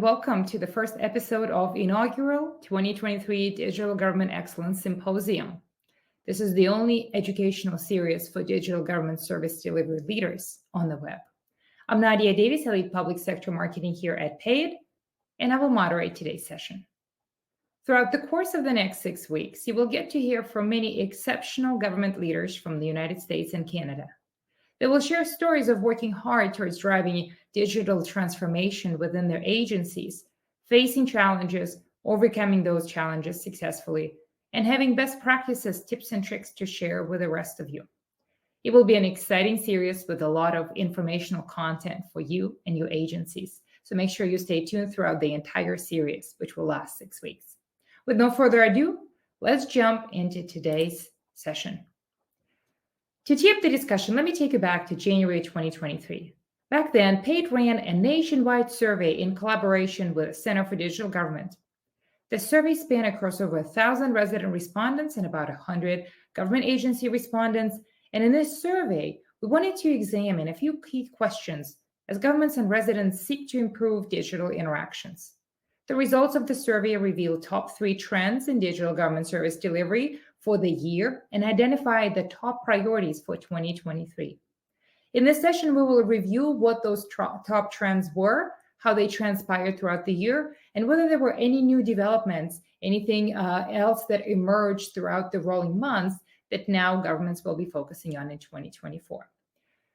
Welcome to the first episode of inaugural 2023 Digital Government Excellence Symposium. This is the only educational series for digital government service delivery leaders on the web. I'm Nadia Davis, I lead public sector marketing here at PayIt, and I will moderate today's session. Throughout the course of the next 6 weeks, you will get to hear from many exceptional government leaders from the United States and Canada. They will share stories of working hard towards driving digital transformation within their agencies, facing challenges, overcoming those challenges successfully, and having best practices, tips, and tricks to share with the rest of you. It will be an exciting series with a lot of informational content for you and your agencies. So make sure you stay tuned throughout the entire series, which will last 6 weeks. With no further ado, let's jump into today's session. To tee up the discussion, let me take you back to January 2023. Back then, PayIt ran a nationwide survey in collaboration with the Center for Digital Government. The survey spanned across over 1,000 resident respondents and about 100 government agency respondents. And in this survey, we wanted to examine a few key questions as governments and residents seek to improve digital interactions. The results of the survey revealed top 3 trends in digital government service delivery for the year and identify the top priorities for 2023. In this session, we will review what those top trends were, how they transpired throughout the year, and whether there were any new developments, anything else that emerged throughout the rolling months that now governments will be focusing on in 2024.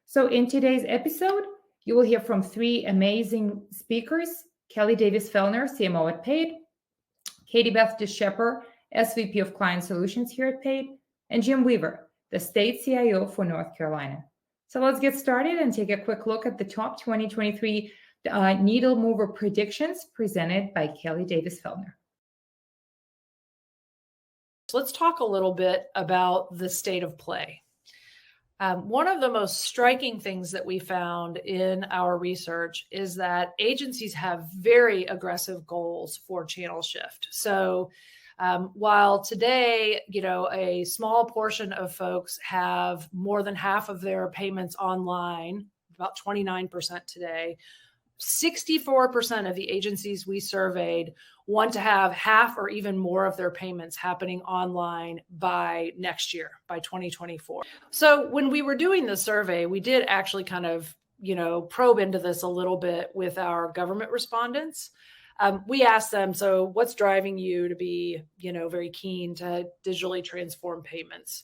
So in today's episode, you will hear from 3 amazing speakers: Kelly Davis-Fellner, CMO at PayIt, Katie Beth DeShepper, SVP of Client Solutions here at PayIt, and Jim Weaver, the State CIO for North Carolina. So let's get started and take a quick look at the top 2023 needle mover predictions presented by Kelly Davis-Fellner. Let's talk a little bit about the state of play. One of the most striking things that we found in our research is that agencies have very aggressive goals for channel shift. So while today, a small portion of folks have more than half of their payments online, about 29% today, 64% of the agencies we surveyed want to have half or even more of their payments happening online by next year, by 2024. So when we were doing the survey, we did actually kind of, probe into this a little bit with our government respondents. We asked them, so what's driving you to be, very keen to digitally transform payments?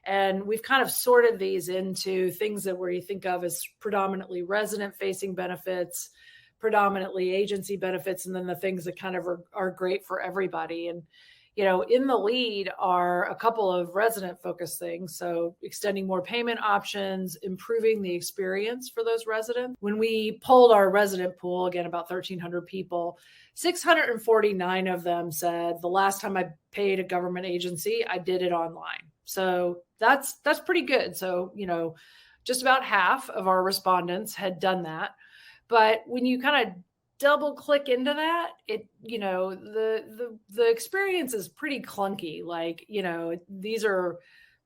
And we've kind of sorted these into things that where you think of as predominantly resident-facing benefits, predominantly agency benefits, and then the things that kind of are great for everybody. And, in the lead are a couple of resident-focused things. So extending more payment options, improving the experience for those residents. When we polled our resident pool, again, about 1,300 people, 649 of them said the last time I paid a government agency, I did it online. So that's pretty good. So, just about half of our respondents had done that. But when you kind of double click into that, it, the experience is pretty clunky. Like, these are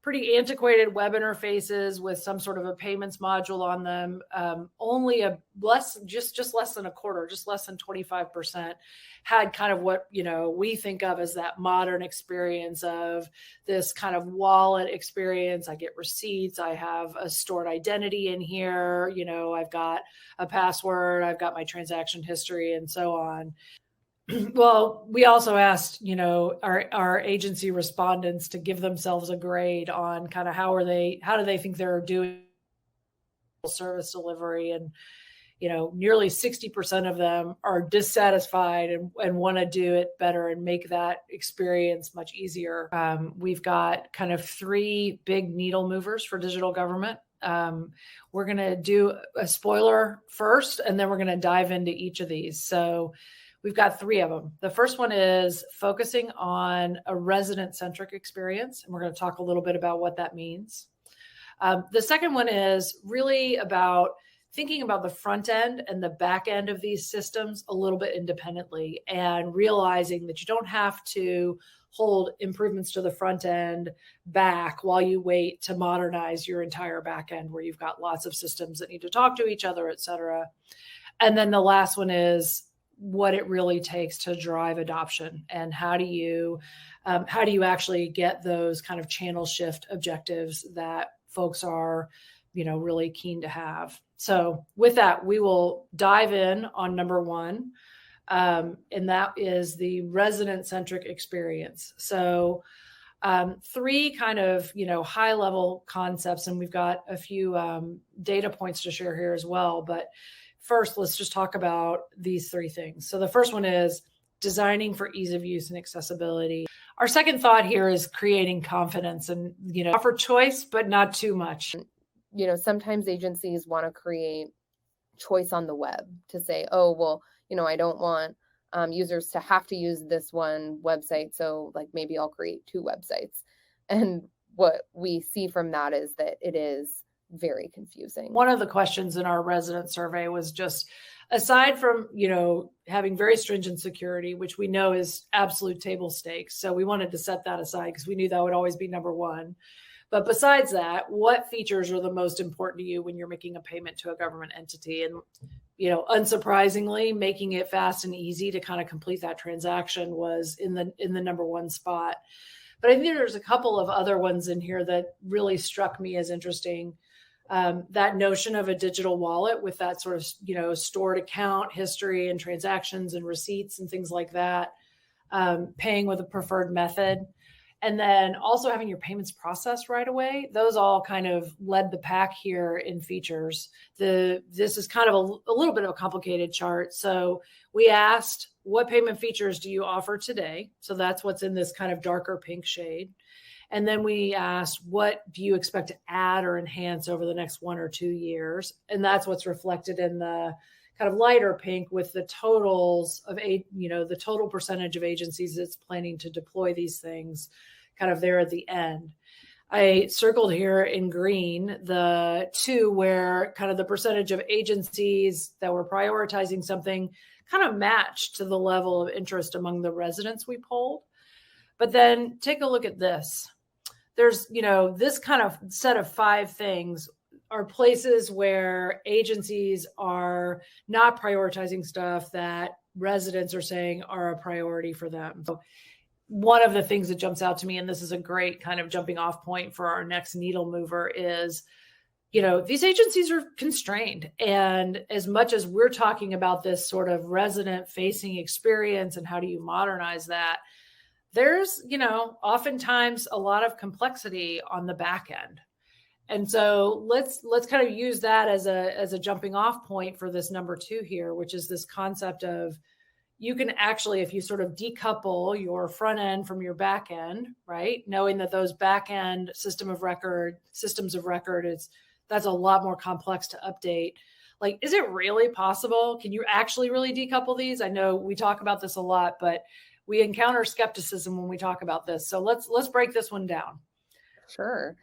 pretty antiquated web interfaces with some sort of a payments module on them. Only just less than a quarter, just less than 25% had kind of what, we think of as that modern experience of this kind of wallet experience. I get receipts. I have a stored identity in here. I've got a password. I've got my transaction history and so on. Well, we also asked, our agency respondents to give themselves a grade on kind of how do they think they're doing service delivery. And, nearly 60% of them are dissatisfied and want to do it better and make that experience much easier. We've got kind of 3 big needle movers for digital government. We're going to do a spoiler first, and then we're going to dive into each of these. So we've got 3 of them. The first one is focusing on a resident-centric experience, and we're going to talk a little bit about what that means. The second one is really about thinking about the front end and the back end of these systems a little bit independently and realizing that you don't have to hold improvements to the front end back while you wait to modernize your entire back end where you've got lots of systems that need to talk to each other, et cetera. And then the last one is what it really takes to drive adoption, and how do you actually get those kind of channel shift objectives that folks are, really keen to have. So with that, we will dive in on number one, and that is the resident-centric experience. So three kind of, high level concepts, and we've got a few data points to share here as well. But first, let's just talk about these three things. So the first one is designing for ease of use and accessibility. Our second thought here is creating confidence and, offer choice, but not too much. Sometimes agencies want to create choice on the web to say, oh, well, I don't want users to have to use this one website. So like maybe I'll create two websites. And what we see from that is that it is very confusing. One of the questions in our resident survey was just, aside from, having very stringent security, which we know is absolute table stakes. So we wanted to set that aside because we knew that would always be number one. But besides that, what features are the most important to you when you're making a payment to a government entity? And, unsurprisingly, making it fast and easy to kind of complete that transaction was in the number one spot. But I think there's a couple of other ones in here that really struck me as interesting. That notion of a digital wallet with that sort of, stored account history and transactions and receipts and things like that, paying with a preferred method. And then also having your payments processed right away. Those all kind of led the pack here in features. This is kind of a little bit of a complicated chart. So we asked, what payment features do you offer today? So that's what's in this kind of darker pink shade. And then we asked, what do you expect to add or enhance over the next 1 or 2 years? And that's what's reflected in the kind of lighter pink with the totals of, the total percentage of agencies that's planning to deploy these things kind of there at the end. I circled here in green the two where kind of the percentage of agencies that were prioritizing something kind of matched to the level of interest among the residents we polled. But then take a look at this. There's, this kind of set of 5 things are places where agencies are not prioritizing stuff that residents are saying are a priority for them. So one of the things that jumps out to me, and this is a great kind of jumping off point for our next needle mover, is, these agencies are constrained. And as much as we're talking about this sort of resident facing experience and how do you modernize that, there's, oftentimes a lot of complexity on the back end. And so let's kind of use that as a jumping off point for this number 2 here, which is this concept of, you can actually, if you sort of decouple your front end from your back end, right? Knowing that those back end systems of record that's a lot more complex to update. Like, is it really possible? Can you actually really decouple these? I know we talk about this a lot, but we encounter skepticism when we talk about this. So let's break this one down. Sure.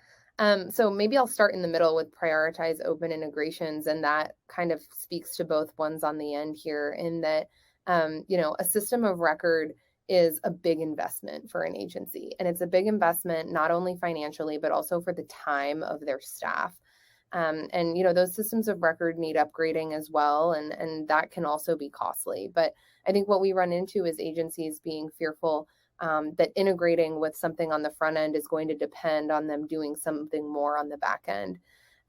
So maybe I'll start in the middle with prioritize open integrations. And that kind of speaks to both ones on the end here in that, a system of record is a big investment for an agency. And it's a big investment, not only financially, but also for the time of their staff. And those systems of record need upgrading as well. And that can also be costly. But I think what we run into is agencies being fearful that integrating with something on the front end is going to depend on them doing something more on the back end.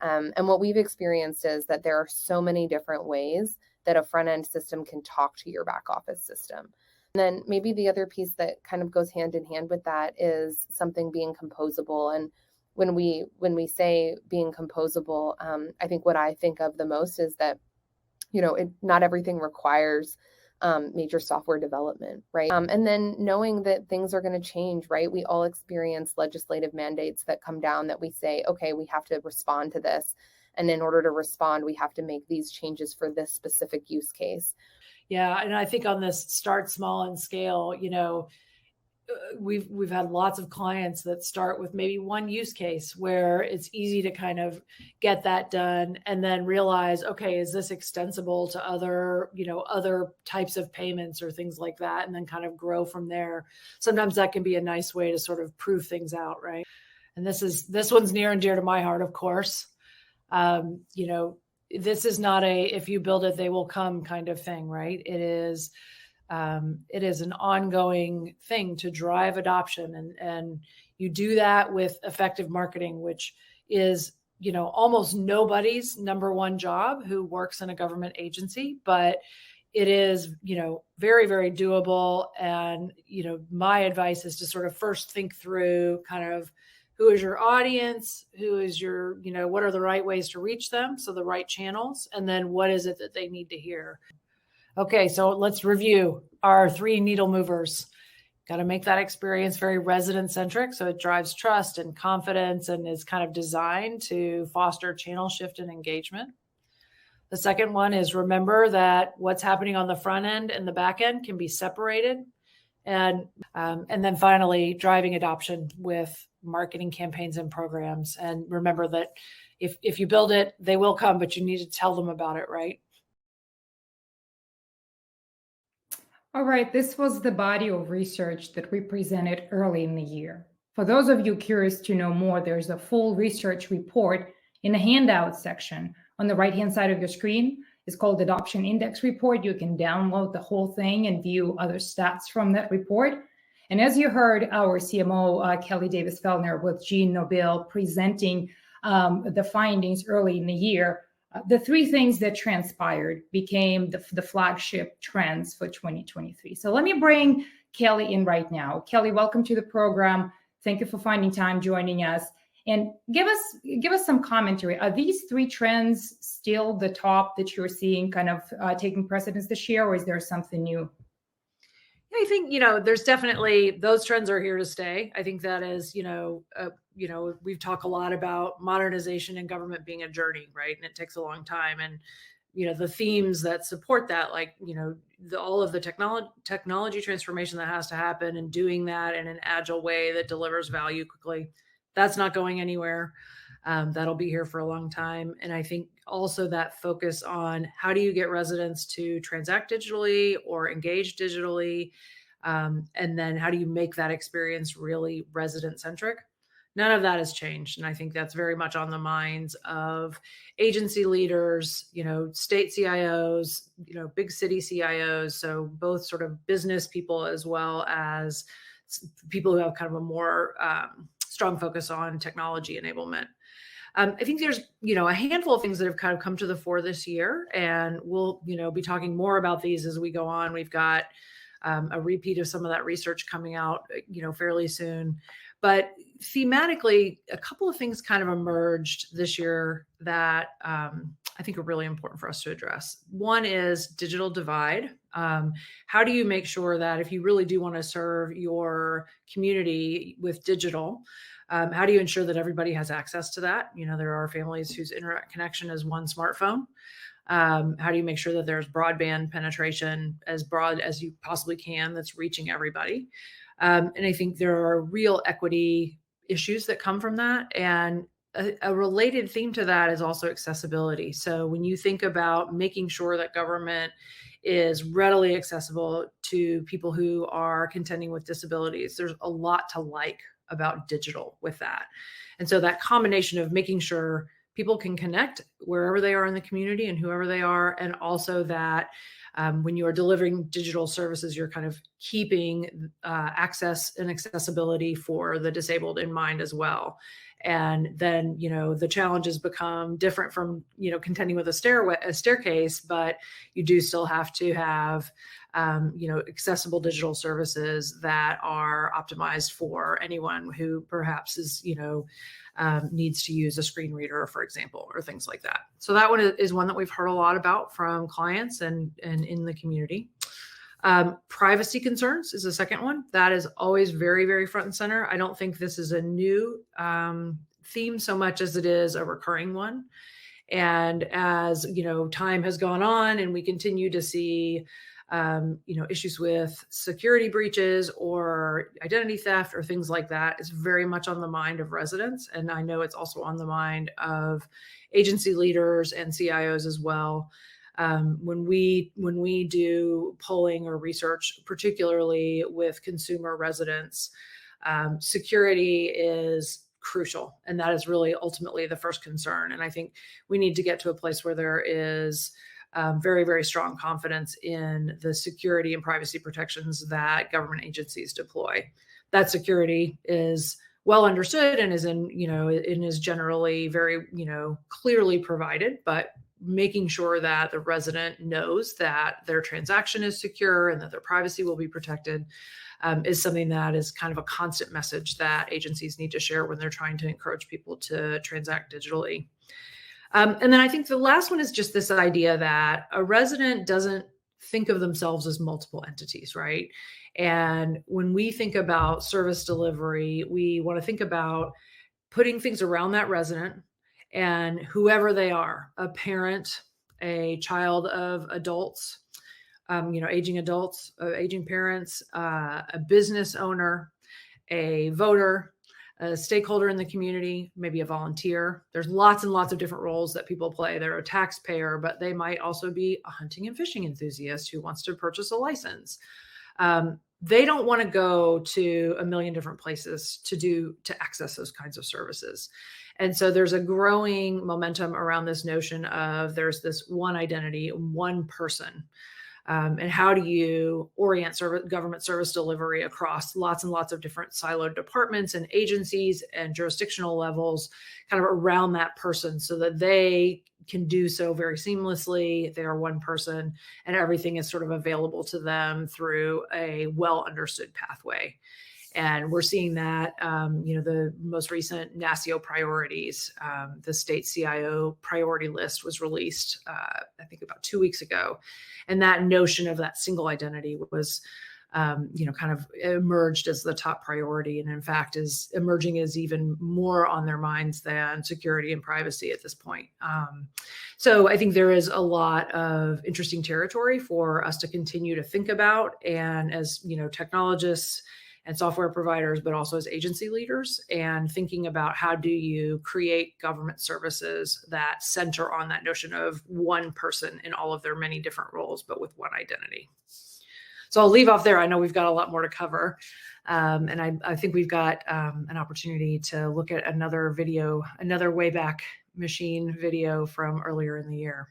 And what we've experienced is that there are so many different ways that a front end system can talk to your back office system. And then maybe the other piece that kind of goes hand in hand with that is something being composable. And when we say being composable, I think what I think of the most is that, not everything requires major software development, right? And then knowing that things are going to change, right? We all experience legislative mandates that come down that we say, okay, we have to respond to this. And in order to respond, we have to make these changes for this specific use case. Yeah. And I think on this start small and scale, we've had lots of clients that start with maybe one use case where it's easy to kind of get that done and then realize, okay, is this extensible to other types of payments or things like that, and then kind of grow from there. Sometimes that can be a nice way to sort of prove things out, right? And this one's near and dear to my heart, of course. this is not a, if you build it, they will come kind of thing, right? It is an ongoing thing to drive adoption. And you do that with effective marketing, which is, almost nobody's number one job who works in a government agency, but it is, very, very doable. And, my advice is to sort of first think through kind of who is your audience, who is your, what are the right ways to reach them? So the right channels, and then what is it that they need to hear? Okay, so let's review our 3 needle movers. Got to make that experience very resident centric. So it drives trust and confidence and is kind of designed to foster channel shift and engagement. The second one is remember that what's happening on the front end and the back end can be separated. And then finally, driving adoption with marketing campaigns and programs. And remember that if you build it, they will come, but you need to tell them about it, right? All right, this was the body of research that we presented early in the year. For those of you curious to know more, there's a full research report in the handout section on the right-hand side of your screen. It's called Adoption Index Report. You can download the whole thing and view other stats from that report. And as you heard our CMO, Kelly Davis-Fellner with Jean Nobel presenting the findings early in the year, the 3 things that transpired became the flagship trends for 2023. So let me bring Kelly in right now. Kelly, welcome to the program. Thank you for finding time joining us. And give us some commentary. Are these 3 trends still the top that you're seeing kind of taking precedence this year, or is there something new? I think, there's definitely, those trends are here to stay. I think that is, we've talked a lot about modernization and government being a journey, right? And it takes a long time. And, the themes that support that, like, all of the technology transformation that has to happen and doing that in an agile way that delivers value quickly, that's not going anywhere. That'll be here for a long time. And I think also that focus on how do you get residents to transact digitally or engage digitally? And then how do you make that experience really resident centric? None of that has changed. And I think that's very much on the minds of agency leaders, state CIOs, big city CIOs. So both sort of business people as well as people who have kind of a more strong focus on technology enablement. I think there's, a handful of things that have kind of come to the fore this year, and we'll, be talking more about these as we go on. We've got a repeat of some of that research coming out, fairly soon. But thematically, a couple of things kind of emerged this year that I think are really important for us to address. One is digital divide. How do you make sure that if you really do want to serve your community with digital, how do you ensure that everybody has access to that? There are families whose internet connection is one smartphone. How do you make sure that there's broadband penetration as broad as you possibly can that's reaching everybody? And I think there are real equity issues that come from that. And a related theme to that is also accessibility. So when you think about making sure that government is readily accessible to people who are contending with disabilities, there's a lot to like about digital with that. And so that combination of making sure people can connect wherever they are in the community and whoever they are, and also that when you are delivering digital services, you're kind of keeping access and accessibility for the disabled in mind as well. And then, the challenges become different from, contending with a staircase, but you do still have to have, accessible digital services that are optimized for anyone who perhaps is, needs to use a screen reader, for example, or things like that. So that one is one that we've heard a lot about from clients and in the community. Privacy concerns is the second one. That is always very, very front and center. I don't think this is a new theme so much as it is a recurring one. And as, time has gone on and we continue to see, issues with security breaches or identity theft or things like that, it's very much on the mind of residents. And I know it's also on the mind of agency leaders and CIOs as well. When we do polling or research, particularly with consumer residents, security is crucial. And that is really ultimately the first concern. And I think we need to get to a place where there is very, very strong confidence in the security and privacy protections that government agencies deploy. That security is well understood and is and is generally very, clearly provided, but making sure that the resident knows that their transaction is secure and that their privacy will be protected is something that is kind of a constant message that agencies need to share when they're trying to encourage people to transact digitally. And then I think the last one is just this idea that a resident doesn't think of themselves as multiple entities, right? And when we think about service delivery, we want to think about putting things around that resident and whoever they are, a parent, a child of adults, aging adults, aging parents, a business owner, a voter, a stakeholder in the community, maybe a volunteer. There's lots and lots of different roles that people play. They're a taxpayer, but they might also be a hunting and fishing enthusiast who wants to purchase a license. They don't want to go to a million different places to access those kinds of services. And so there's a growing momentum around this notion of there's this one identity, one person. And how do you orient government service delivery across lots and lots of different siloed departments and agencies and jurisdictional levels kind of around that person so that they can do so very seamlessly. They are one person and everything is sort of available to them through a well understood pathway. And we're seeing that, the most recent NASIO priorities, the state CIO priority list was released, I think about 2 weeks ago. And that notion of that single identity was, kind of emerged as the top priority. And in fact, is emerging as even more on their minds than security and privacy at this point. So I think there is a lot of interesting territory for us to continue to think about. And as, technologists and software providers, but also as agency leaders, and thinking about how do you create government services that center on that notion of one person in all of their many different roles, but with one identity. So I'll leave off there. I know we've got a lot more to cover. And I think we've got an opportunity to look at another video, another Wayback Machine video from earlier in the year.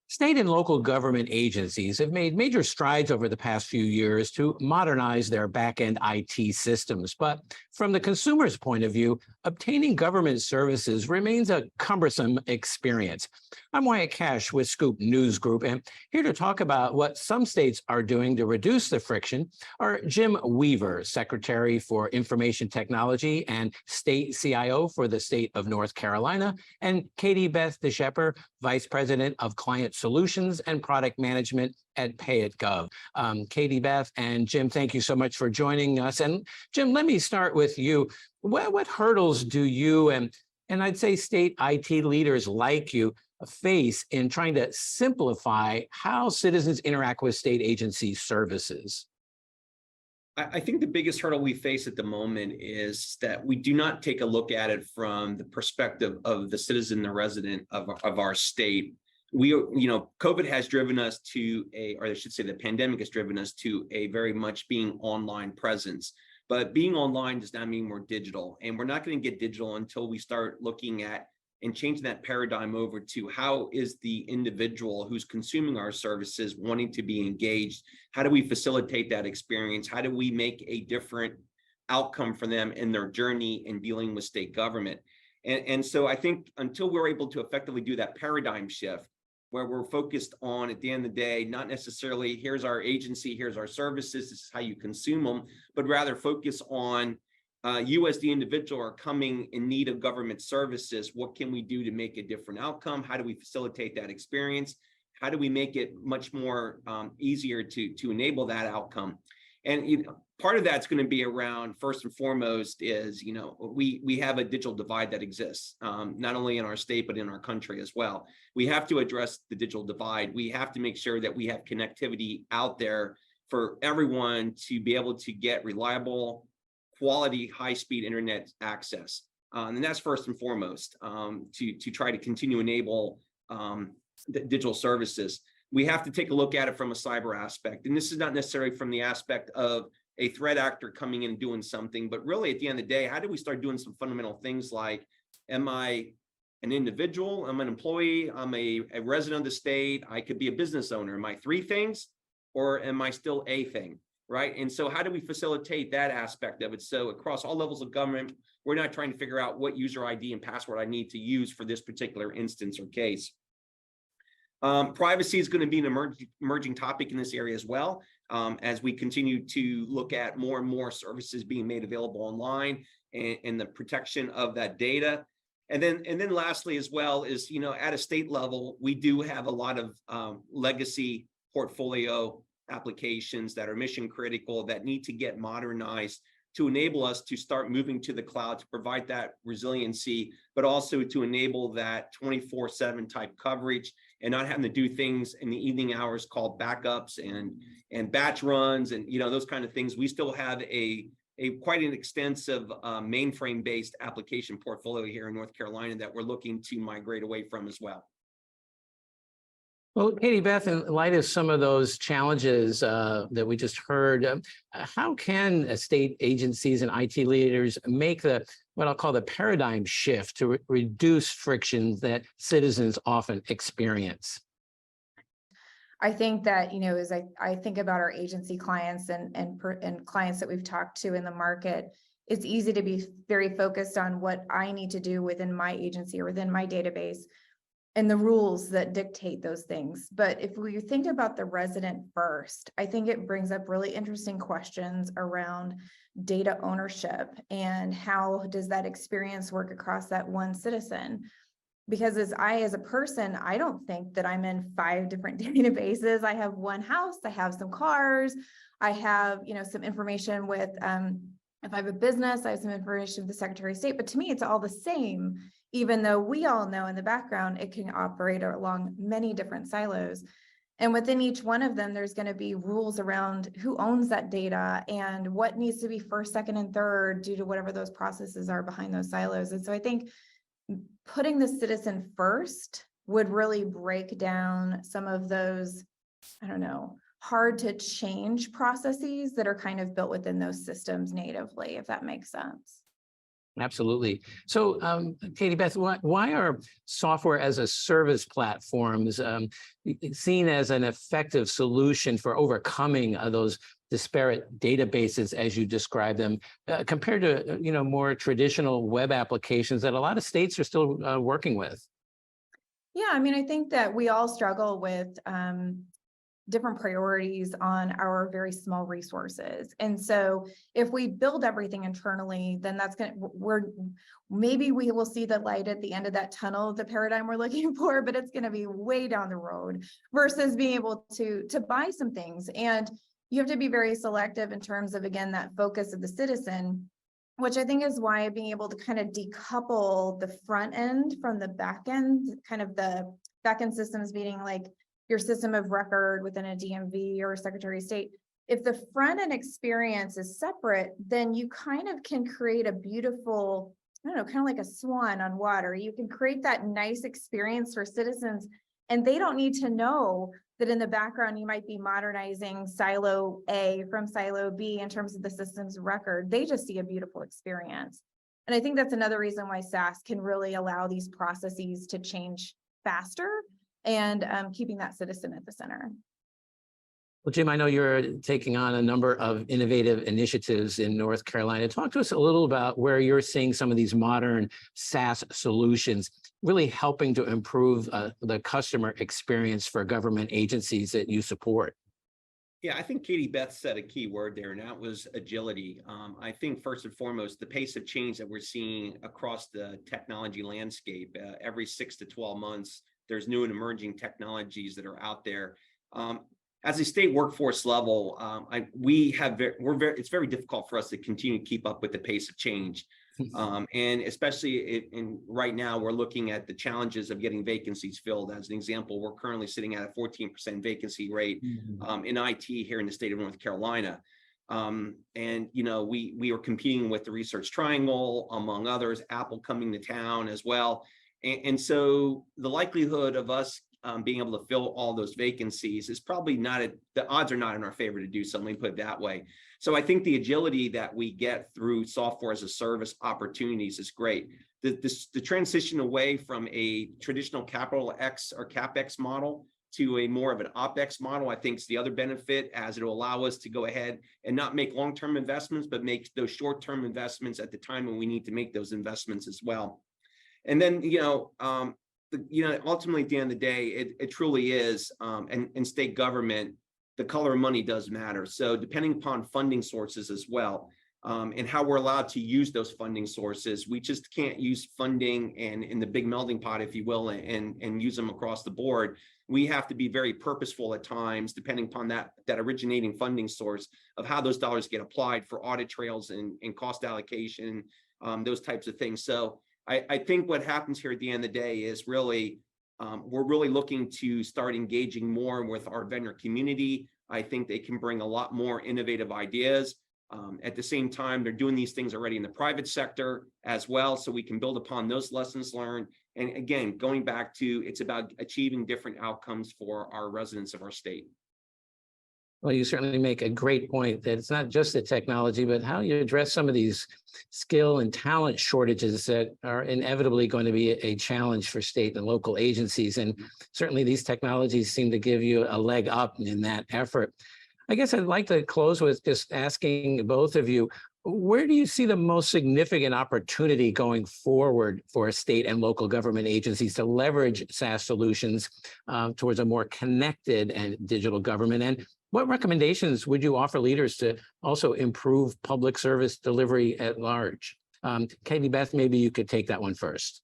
State and local government agencies have made major strides over the past few years to modernize their back-end IT systems. But from the consumer's point of view, obtaining government services remains a cumbersome experience. I'm Wyatt Cash with Scoop News Group, and here to talk about what some states are doing to reduce the friction are Jim Weaver, Secretary for Information Technology and State CIO for the state of North Carolina, and Katie Beth DeShepper, Vice President of Client Solutions and Product Management at PayIt Gov. Katie Beth and Jim, thank you so much for joining us. And Jim, let me start with you. What hurdles do you and I'd say state IT leaders like you face in trying to simplify how citizens interact with state agency services? I think the biggest hurdle we face at the moment is that we do not take a look at it from the perspective of the citizen, the resident of our state. COVID has driven us to the pandemic has driven us to a very much being online presence. But being online does not mean we're digital. And we're not going to get digital until we start looking at and changing that paradigm over to how is the individual who's consuming our services wanting to be engaged? How do we facilitate that experience? How do we make a different outcome for them in their journey in dealing with state government? And so I think until we're able to effectively do that paradigm shift, where we're focused on, at the end of the day, not necessarily here's our agency, here's our services, this is how you consume them, but rather focus on you as the individual are coming in need of government services. What can we do to make a different outcome? How do we facilitate that experience? How do we make it much more easier to enable that outcome? And part of that's going to be around, first and foremost, is we have a digital divide that exists, not only in our state, but in our country as well. We have to address the digital divide. We have to make sure that we have connectivity out there for everyone to be able to get reliable, quality, high-speed internet access. And that's first and foremost to try to continue to enable the digital services. We have to take a look at it from a cyber aspect. And this is not necessarily from the aspect of a threat actor coming in and doing something. But really, at the end of the day, how do we start doing some fundamental things like, am I an individual? I'm an employee. I'm a resident of the state. I could be a business owner. Am I three things, or am I still a thing? Right. And so how do we facilitate that aspect of it? So across all levels of government, we're not trying to figure out what user ID and password I need to use for this particular instance or case. Privacy is going to be an emerging topic in this area as well, as we continue to look at more and more services being made available online, and the protection of that data. And then lastly, as well, is, you know, at a state level, we do have a lot of legacy portfolio applications that are mission critical that need to get modernized to enable us to start moving to the cloud, to provide that resiliency, but also to enable that 24/7 type coverage, and not having to do things in the evening hours called backups and batch runs and, you know, those kind of things. We still have a quite an extensive mainframe based application portfolio here in North Carolina that we're looking to migrate away from as well. Well, Katie Beth, in light of some of those challenges that we just heard, how can state agencies and IT leaders make what I'll call the paradigm shift to reduce frictions that citizens often experience? I think that, you know, as I think about our agency clients and clients that we've talked to in the market, it's easy to be very focused on what I need to do within my agency or within my database and the rules that dictate those things. But if we think about the resident first, I think it brings up really interesting questions around data ownership and how does that experience work across that one citizen? Because as a person, I don't think that I'm in 5 different databases. I have one house, I have some cars, I have, you know, some information with, if I have a business, I have some information with the Secretary of State, but to me, it's all the same, even though we all know in the background, it can operate along many different silos. And within each one of them, there's going to be rules around who owns that data and what needs to be first, second, and third due to whatever those processes are behind those silos. And so I think putting the citizen first would really break down some of those, I don't know, hard to change processes that are kind of built within those systems natively, if that makes sense. Absolutely. So, Katie Beth, why are software as a service platforms seen as an effective solution for overcoming those disparate databases, as you describe them, compared to, you know, more traditional web applications that a lot of states are still working with? Yeah, I mean, I think that we all struggle with different priorities on our very small resources. And so if we build everything internally, then that's going to, maybe we will see the light at the end of that tunnel, the paradigm we're looking for, but it's going to be way down the road versus being able to buy some things. And you have to be very selective in terms of, again, that focus of the citizen, which I think is why being able to kind of decouple the front end from the back end, kind of the back end systems being like your system of record within a DMV or a Secretary of State. If the front end experience is separate, then you kind of can create a beautiful, I don't know, kind of like a swan on water. You can create that nice experience for citizens, and they don't need to know that in the background you might be modernizing silo A from silo B in terms of the system's record. They just see a beautiful experience. And I think that's another reason why SaaS can really allow these processes to change faster and keeping that citizen at the center. Well, Jim, I know you're taking on a number of innovative initiatives in North Carolina. Talk to us a little about where you're seeing some of these modern SaaS solutions really helping to improve the customer experience for government agencies that you support. Yeah, I think Katie Beth said a key word there, and that was agility. I think first and foremost, the pace of change that we're seeing across the technology landscape, every 6 to 12 months, there's new and emerging technologies that are out there. As a state workforce level, it's very difficult for us to continue to keep up with the pace of change. And especially right now, we're looking at the challenges of getting vacancies filled. As an example, we're currently sitting at a 14% vacancy rate in IT here in the state of North Carolina. And, you know, we are competing with the Research Triangle, among others, Apple coming to town as well. And so the likelihood of us being able to fill all those vacancies is probably the odds are not in our favor to do so. Let me put it that way. So I think the agility that we get through software as a service opportunities is great. The transition away from a traditional capital X or CapEx model to a more of an OpEx model, I think is the other benefit, as it will allow us to go ahead and not make long-term investments, but make those short-term investments at the time when we need to make those investments as well. And then, ultimately at the end of the day, it truly is, and state government, the color of money does matter. So depending upon funding sources as well, and how we're allowed to use those funding sources, we just can't use funding and in the big melting pot, if you will, and use them across the board. We have to be very purposeful at times, depending upon that originating funding source, of how those dollars get applied for audit trails and cost allocation, those types of things. So I think what happens here at the end of the day is really, we're really looking to start engaging more with our vendor community. I think they can bring a lot more innovative ideas. At the same time, they're doing these things already in the private sector as well, so we can build upon those lessons learned. And again, going back to, it's about achieving different outcomes for our residents of our state. Well, you certainly make a great point that it's not just the technology, but how you address some of these skill and talent shortages that are inevitably going to be a challenge for state and local agencies. And certainly these technologies seem to give you a leg up in that effort. I guess I'd like to close with just asking both of you, where do you see the most significant opportunity going forward for state and local government agencies to leverage SaaS solutions towards a more connected and digital government? And what recommendations would you offer leaders to also improve public service delivery at large? Katie Beth, maybe you could take that one first.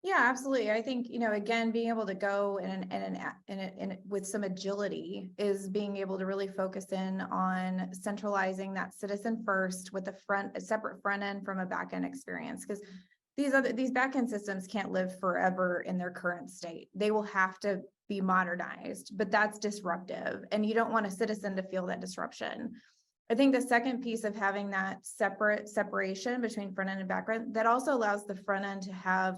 Yeah, absolutely. I think, again, being able to go and with some agility is being able to really focus in on centralizing that citizen first with a separate front end from a back end experience. Because these back end systems can't live forever in their current state. They will have to be modernized, but that's disruptive. And you don't want a citizen to feel that disruption. I think the second piece of having that separation between front end and back end, that also allows the front end to have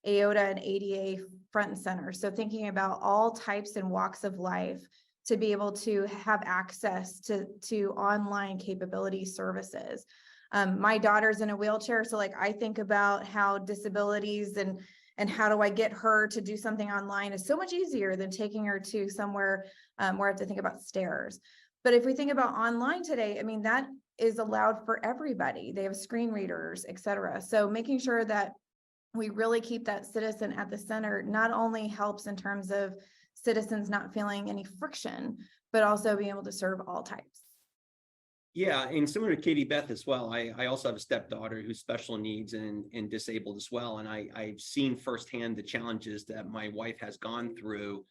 AOTA and ADA front and center. So thinking about all types and walks of life to be able to have access to online capability services. My daughter's in a wheelchair, so I think about how disabilities and how do I get her to do something online is so much easier than taking her to somewhere where I have to think about stairs. But if we think about online today, that is allowed for everybody. They have screen readers, et cetera. So making sure that we really keep that citizen at the center not only helps in terms of citizens not feeling any friction, but also being able to serve all types. Yeah, and similar to Katie Beth as well, I also have a stepdaughter who's special needs and disabled as well. And I've seen firsthand the challenges that my wife has gone through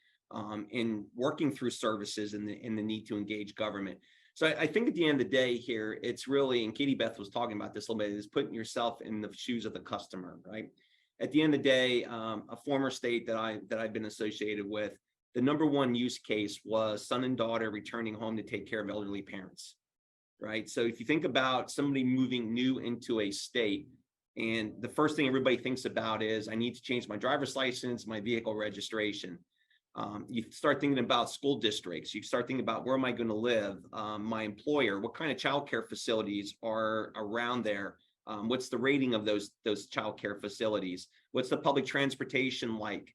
in working through services and the need to engage government. So I think at the end of the day here, it's really, and Katie Beth was talking about this a little bit, is putting yourself in the shoes of the customer, right? At the end of the day, a former state that I've been associated with, the number one use case was son and daughter returning home to take care of elderly parents, right? So if you think about somebody moving new into a state, and the first thing everybody thinks about is, I need to change my driver's license, my vehicle registration. You start thinking about school districts. You start thinking about, where am I going to live? My employer, what kind of childcare facilities are around there? What's the rating of those childcare facilities? What's the public transportation like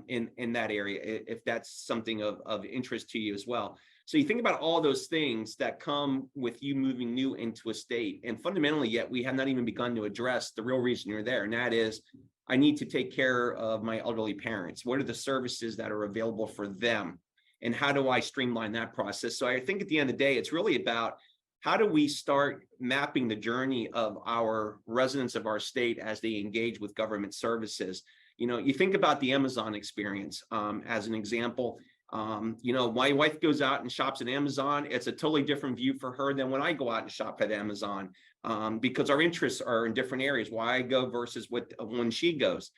in that area, if that's something of interest to you as well? So you think about all those things that come with you moving new into a state, and fundamentally, yet we have not even begun to address the real reason you're there, and that is, I need to take care of my elderly parents. What are the services that are available for them, and how do I streamline that process? So I think at the end of the day, it's really about, how do we start mapping the journey of our residents of our state as they engage with government services? You think about the Amazon experience as an example. My wife goes out and shops at Amazon. It's a totally different view for her than when I go out and shop at Amazon, because our interests are in different areas. Why I go versus when she goes.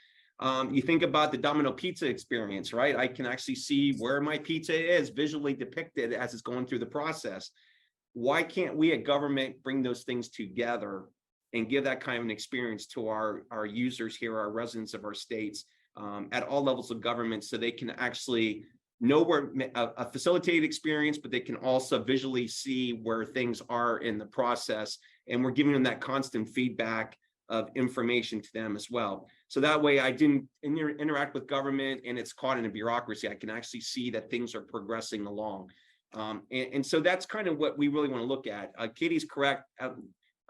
You think about the Domino Pizza experience, right? I can actually see where my pizza is visually depicted as it's going through the process. Why can't we at government bring those things together and give that kind of an experience to our users here, our residents of our states, at all levels of government, so they can actually know where a facilitated experience, but they can also visually see where things are in the process. And we're giving them that constant feedback of information to them as well. So that way I didn't interact with government and it's caught in a bureaucracy. I can actually see that things are progressing along. And so that's kind of what we really want to look at. Katie's correct.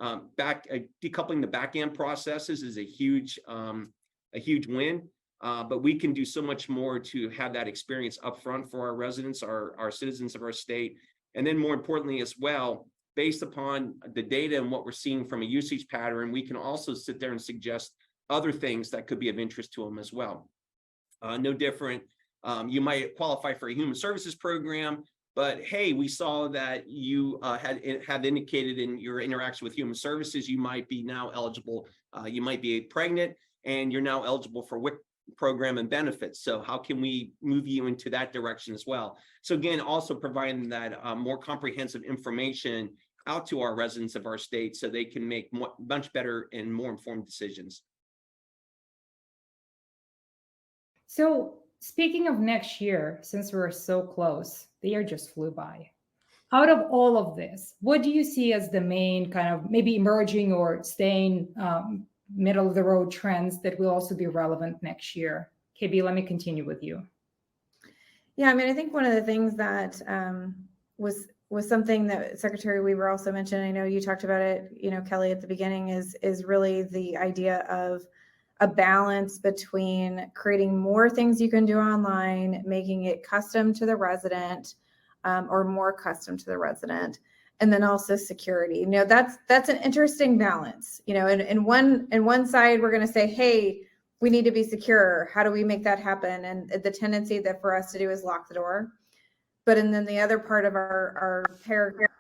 Decoupling the back end processes is a huge win. But we can do so much more to have that experience upfront for our residents, our citizens of our state. And then more importantly as well, based upon the data and what we're seeing from a usage pattern, we can also sit there and suggest other things that could be of interest to them as well. No different. You might qualify for a human services program, but hey, we saw that you had indicated in your interaction with human services, you might be now eligible, you might be pregnant and you're now eligible for WIC program and benefits. So how can we move you into that direction as well? So again, also providing that more comprehensive information out to our residents of our state so they can make much better and more informed decisions. So speaking of next year, since we're so close, the year just flew by. Out of all of this, what do you see as the main kind of maybe emerging or staying middle of the road trends that will also be relevant next year? KB, let me continue with you. Yeah, I mean, I think one of the things that was something that Secretary Weaver also mentioned, I know you talked about it, Kelly, at the beginning, is really the idea of a balance between creating more things you can do online, making it custom to the resident, or more custom to the resident, and then also security. That's an interesting balance. In one side, we're going to say, hey, we need to be secure. How do we make that happen? And the tendency that for us to do is lock the door. But and then the other part of our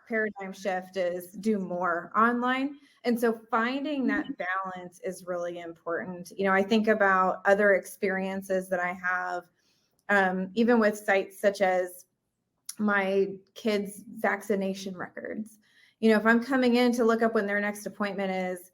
paradigm shift is do more online. And so finding that balance is really important. I think about other experiences that I have, even with sites such as my kids' vaccination records. If I'm coming in to look up when their next appointment is,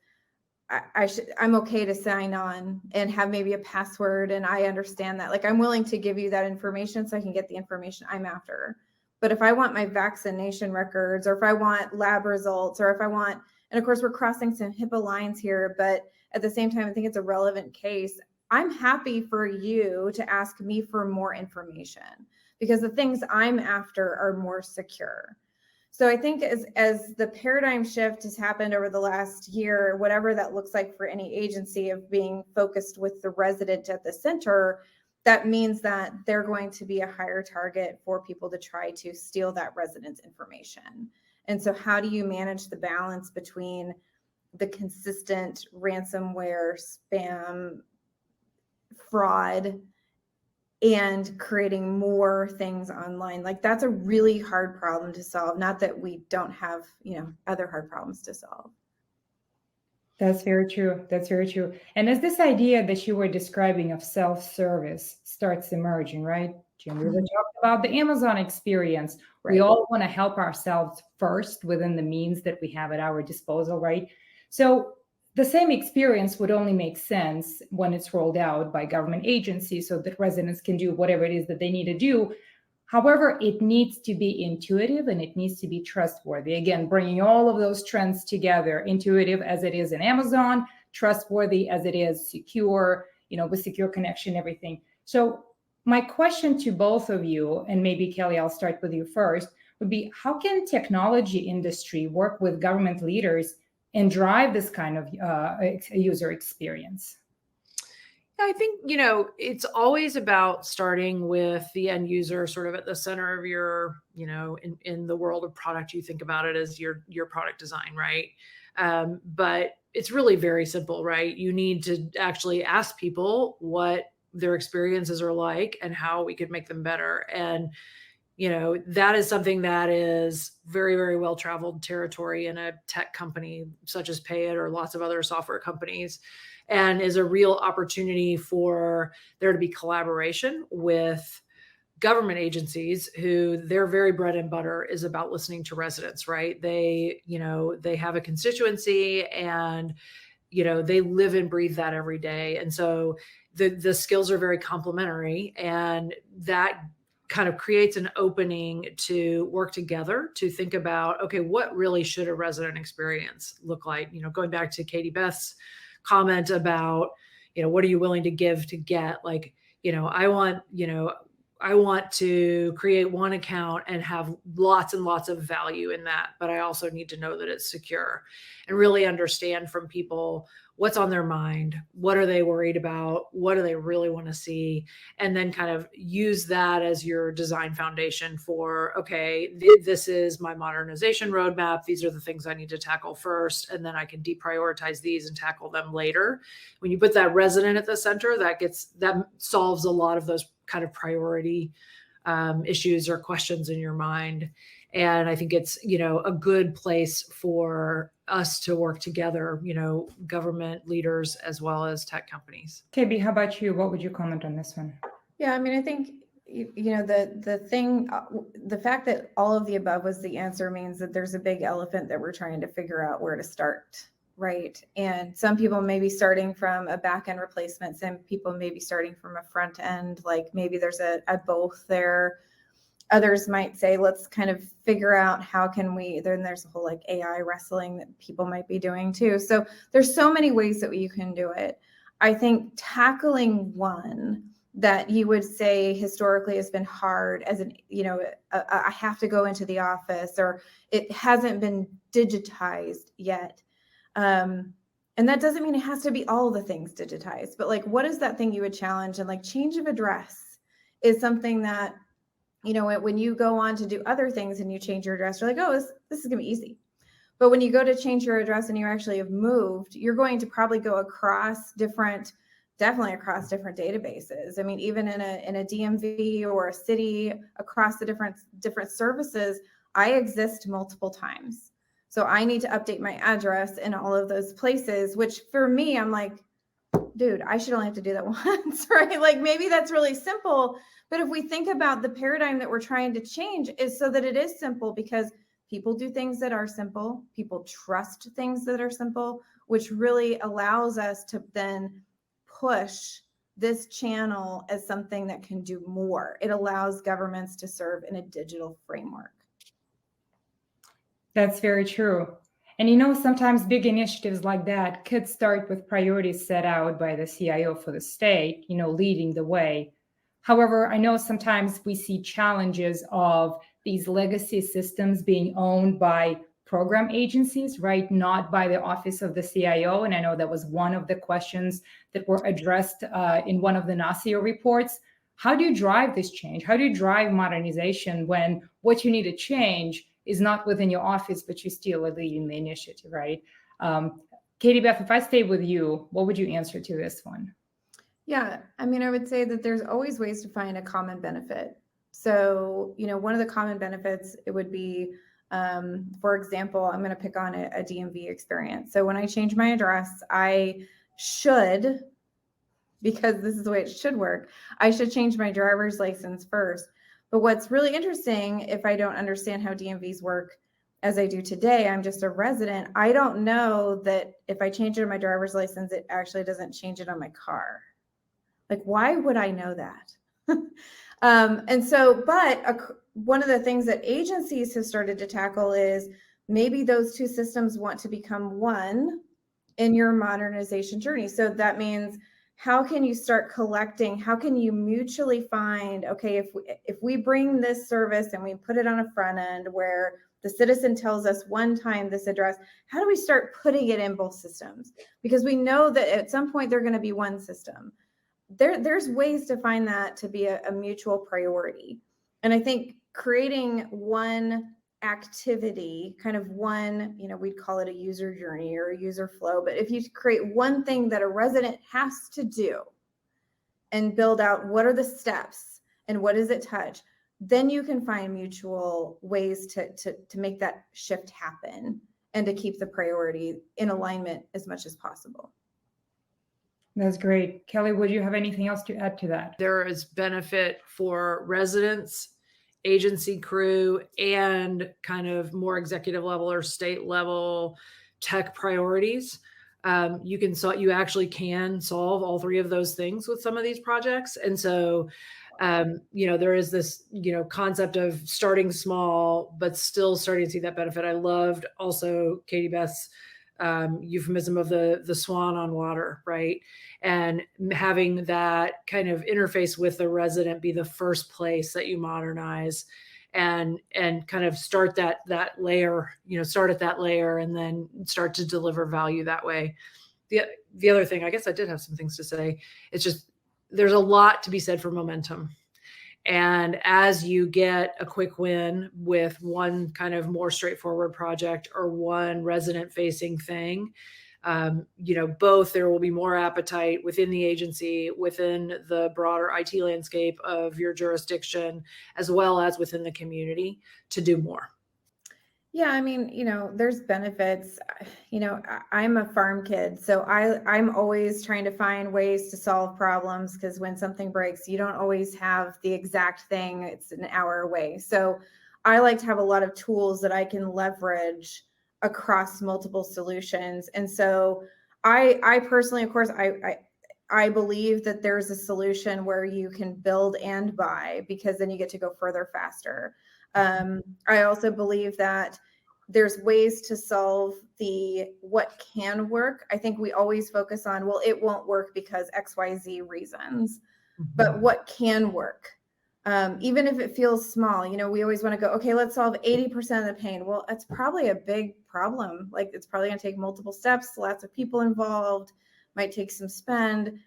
I'm okay to sign on and have maybe a password, and I understand that. Like, I'm willing to give you that information so I can get the information I'm after. But if I want my vaccination records, or if I want lab results, or if I want, and of course we're crossing some HIPAA lines here, but at the same time, I think it's a relevant case. I'm happy for you to ask me for more information because the things I'm after are more secure. So I think as the paradigm shift has happened over the last year, whatever that looks like for any agency of being focused with the resident at the center, that means that they're going to be a higher target for people to try to steal that resident's information. And so how do you manage the balance between the consistent ransomware, spam, fraud, and creating more things online? Like, that's a really hard problem to solve. Not that we don't have, other hard problems to solve. That's very true. That's very true. And as this idea that you were describing of self-service starts emerging, right? Jim, we were talking about the Amazon experience. Right. We all want to help ourselves first within the means that we have at our disposal, right? So the same experience would only make sense when it's rolled out by government agencies so that residents can do whatever it is that they need to do. However, it needs to be intuitive and it needs to be trustworthy. Again, bringing all of those trends together, intuitive as it is in Amazon, trustworthy as it is secure, with secure connection, everything. So my question to both of you, and maybe Kelly, I'll start with you first, would be how can technology industry work with government leaders and drive this kind of user experience? I think, it's always about starting with the end user sort of at the center of your, in the world of product, you think about it as your product design, right? But it's really very simple, right? You need to actually ask people what their experiences are like and how we could make them better. And that is something that is very, very well-traveled territory in a tech company such as PayIt or lots of other software companies, and is a real opportunity for there to be collaboration with government agencies who their very bread and butter is about listening to residents, right? They have a constituency and, they live and breathe that every day. And so the skills are very complementary, and that kind of creates an opening to work together to think about, okay, what really should a resident experience look like? Going back to Katie Beth's comment about, what are you willing to give to get? Like, I want to create one account and have lots and lots of value in that, but I also need to know that it's secure, and really understand from people what's on their mind, what are they worried about, what do they really want to see, and then kind of use that as your design foundation for, okay, this is my modernization roadmap. These are the things I need to tackle first, and then I can deprioritize these and tackle them later. When you put that resident at the center, that solves a lot of those kind of priority issues or questions in your mind. And I think it's, a good place for us to work together, government leaders as well as tech companies. KB, how about you? What would you comment on this one? Yeah, I mean, I think, the fact that all of the above was the answer means that there's a big elephant that we're trying to figure out where to start, right? And some people may be starting from a back end replacement, some people may be starting from a front end, like maybe there's a both there. Others might say, let's kind of figure out how can we, then there's a whole like AI wrestling that people might be doing too. So there's so many ways that you can do it. I think tackling one that you would say historically has been hard as I have to go into the office, or it hasn't been digitized yet. And that doesn't mean it has to be all the things digitized, but like, what is that thing you would challenge? And like change of address is something that, when you go on to do other things and you change your address, you're like, oh, this is going to be easy. But when you go to change your address and you actually have moved, you're going to probably go definitely across different databases. I mean, even in a DMV or a city, across the different services, I exist multiple times. So I need to update my address in all of those places, which for me, I'm like, dude, I should only have to do that once, right? Like maybe that's really simple. But if we think about the paradigm that we're trying to change is so that it is simple, because people do things that are simple. People trust things that are simple, which really allows us to then push this channel as something that can do more. It allows governments to serve in a digital framework. That's very true. And sometimes big initiatives like that could start with priorities set out by the CIO for the state, leading the way. However, I know sometimes we see challenges of these legacy systems being owned by program agencies, right? Not by the office of the CIO. And I know that was one of the questions that were addressed in one of the NACIO reports. How do you drive this change? How do you drive modernization when what you need to change is not within your office, but you still are leading the initiative, right? Katie Beth, if I stay with you, what would you answer to this one? Yeah, I mean, I would say that there's always ways to find a common benefit. So, one of the common benefits, it would be, for example, I'm going to pick on a DMV experience. So when I change my address, I should, because this is the way it should work, I should change my driver's license first. But what's really interesting, if I don't understand how DMVs work as I do today, I'm just a resident, I don't know that if I change it on my driver's license, it actually doesn't change it on my car. Like, why would I know that? One of the things that agencies have started to tackle is maybe those two systems want to become one in your modernization journey. So that means, how can you start collecting? How can you mutually find, okay, if we bring this service and we put it on a front end where the citizen tells us one time this address, how do we start putting it in both systems? Because we know that at some point they're going to be one system. There's ways to find that to be a mutual priority. And I think creating one activity, kind of one, we'd call it a user journey or a user flow, but if you create one thing that a resident has to do and build out what are the steps and what does it touch, then you can find mutual ways to make that shift happen and to keep the priority in alignment as much as possible. That's great. Kelly, would you have anything else to add to that? There is benefit for residents, agency crew, and kind of more executive level or state level tech priorities you actually can solve all three of those things with some of these projects. And so, there is this, concept of starting small, but still starting to see that benefit. I loved also Katie Beth's euphemism of the swan on water, right? And having that kind of interface with the resident be the first place that you modernize and kind of start that layer, start at that layer and then start to deliver value that way. The other thing, I guess I did have some things to say. It's just, there's a lot to be said for momentum. And as you get a quick win with one kind of more straightforward project or one resident facing thing, both there will be more appetite within the agency, within the broader IT landscape of your jurisdiction, as well as within the community to do more. Yeah, I mean, there's benefits. I'm a farm kid, so I'm always trying to find ways to solve problems, because when something breaks, you don't always have the exact thing. It's an hour away. So I like to have a lot of tools that I can leverage across multiple solutions. And so I personally, of course, I believe that there's a solution where you can build and buy, because then you get to go further faster. I also believe that there's ways to solve what can work. I think we always focus on, well, it won't work because XYZ reasons, but what can work? Even if it feels small, we always want to go, okay, let's solve 80% of the pain. Well, that's probably a big problem. Like, it's probably going to take multiple steps, lots of people involved, might take some spend.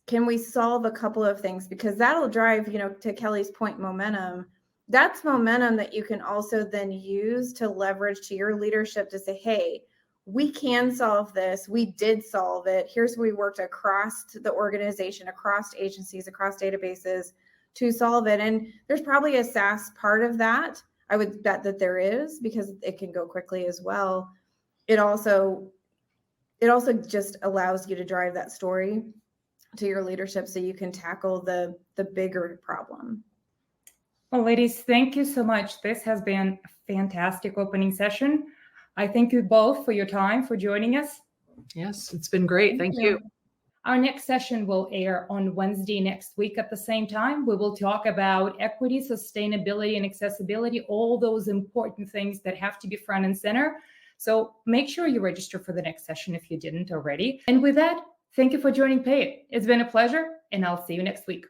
Can we solve a couple of things? Because that'll drive, to Kelly's point, momentum. That's momentum that you can also then use to leverage to your leadership to say, hey, we can solve this. We did solve it. Here's where we worked across the organization, across agencies, across databases to solve it. And there's probably a SaaS part of that. I would bet that there is, because it can go quickly as well. It also just allows you to drive that story to your leadership so you can tackle the bigger problem. Well, ladies, thank you so much. This has been a fantastic opening session. I thank you both for your time, for joining us. Yes, it's been great. Thank you. Our next session will air on Wednesday next week at the same time. We will talk about equity, sustainability, and accessibility, all those important things that have to be front and center. So make sure you register for the next session if you didn't already. And with that, thank you for joining PayIt. It's been a pleasure, and I'll see you next week.